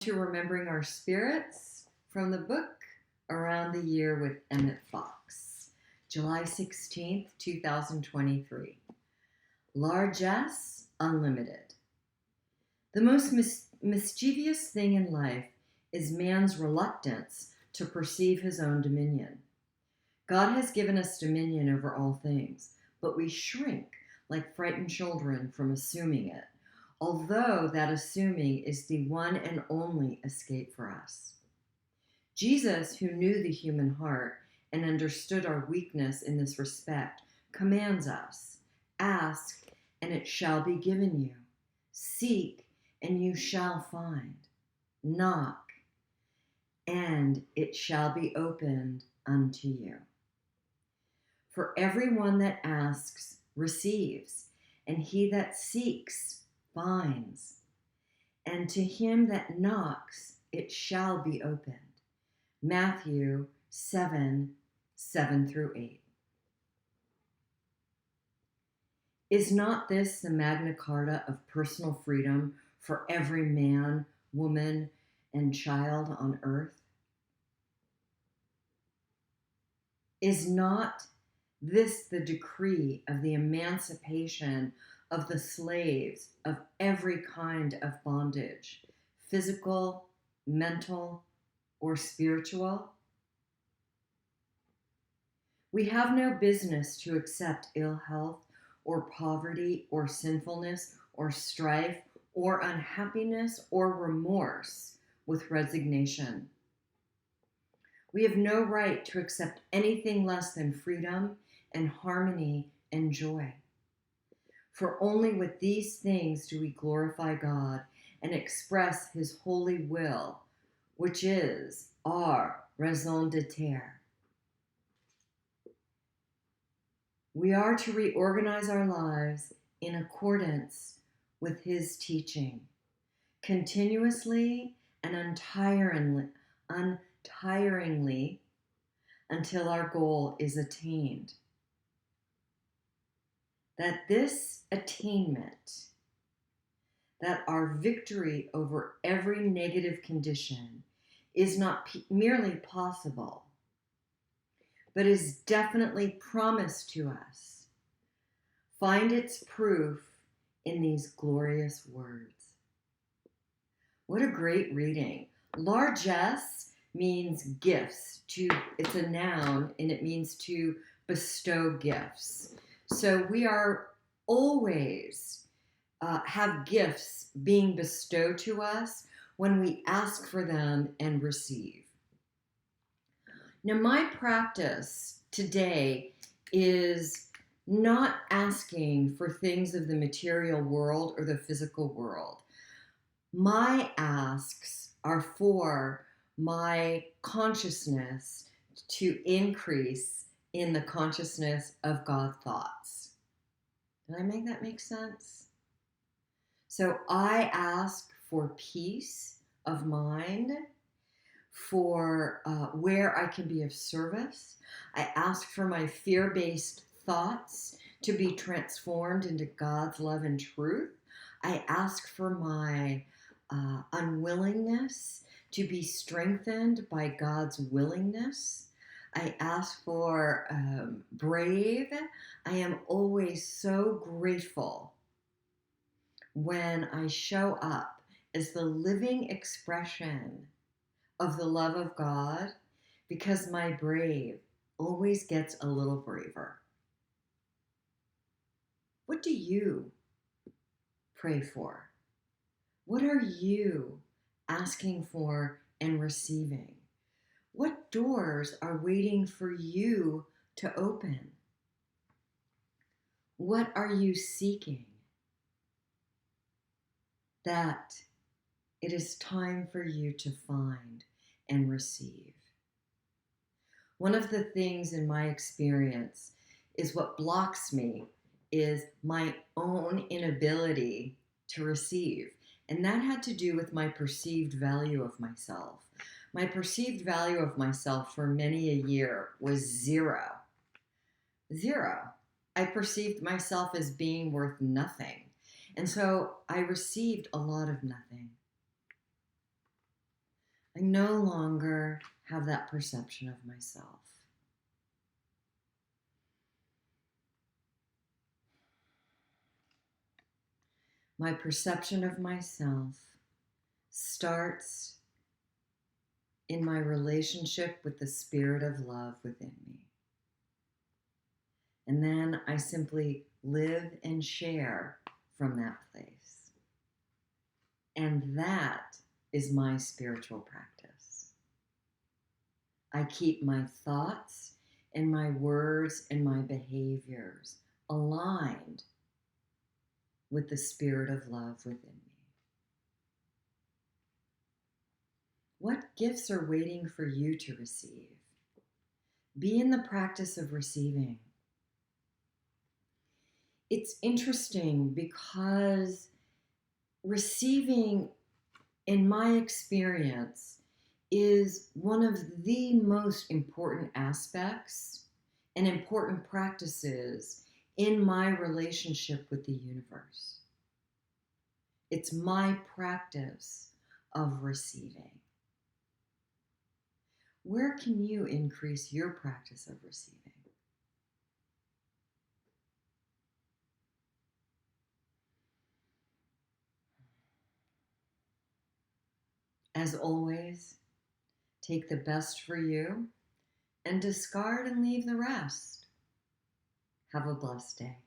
to Remembering Our Spirits from the book Around the Year with Emmett Fox, July 16th, 2023. Largesse Unlimited. The most mischievous thing in life is man's reluctance to perceive his own dominion. God has given us dominion over all things, but we shrink like frightened children from assuming it, although that assuming is the one and only escape for us. Jesus, who knew the human heart and understood our weakness in this respect, commands us, ask, and it shall be given you. Seek, and you shall find. Knock, and it shall be opened unto you. For everyone that asks receives, and he that seeks finds, and to him that knocks it shall be opened. Matthew 7:7-8. Is not this the Magna Carta of personal freedom for every man, woman, and child on earth? Is not this the decree of the emancipation of the slaves of every kind of bondage, physical, mental, or spiritual? We have no business to accept ill health or poverty or sinfulness or strife or unhappiness or remorse with resignation. We have no right to accept anything less than freedom and harmony and joy. For only with these things do we glorify God and express his holy will, which is our raison d'être. We are to reorganize our lives in accordance with his teaching, continuously and untiringly until our goal is attained. That this attainment, that our victory over every negative condition is not merely possible, but is definitely promised to us, find its proof in these glorious words. What a great reading. Largesse means gifts. It's a noun, and it means to bestow gifts. So we are always have gifts being bestowed to us when we ask for them and receive. Now, my practice today is not asking for things of the material world or the physical world. My asks are for my consciousness to increase in the consciousness of God's thoughts. Did I make that make sense? So I ask for peace of mind, for where I can be of service. I ask for my fear-based thoughts to be transformed into God's love and truth. I ask for my unwillingness to be strengthened by God's willingness. I ask for brave. I am always so grateful when I show up as the living expression of the love of God, because my brave always gets a little braver. What do you pray for? What are you asking for and receiving? What doors are waiting for you to open? What are you seeking that it is time for you to find and receive? One of the things in my experience is what blocks me is my own inability to receive. And that had to do with my perceived value of myself. My perceived value of myself for many a year was zero. Zero. I perceived myself as being worth nothing. And so I received a lot of nothing. no longer have that perception of myself. My perception of myself starts in my relationship with the spirit of love within me. And then I simply live and share from that place. And that is my spiritual practice. I keep my thoughts and my words and my behaviors aligned with the spirit of love within me. What gifts are waiting for you to receive? Be in the practice of receiving. It's interesting because receiving, in my experience, is one of the most important aspects and important practices in my relationship with the universe. It's my practice of receiving. Where can you increase your practice of receiving? As always, take the best for you and discard and leave the rest. Have a blessed day.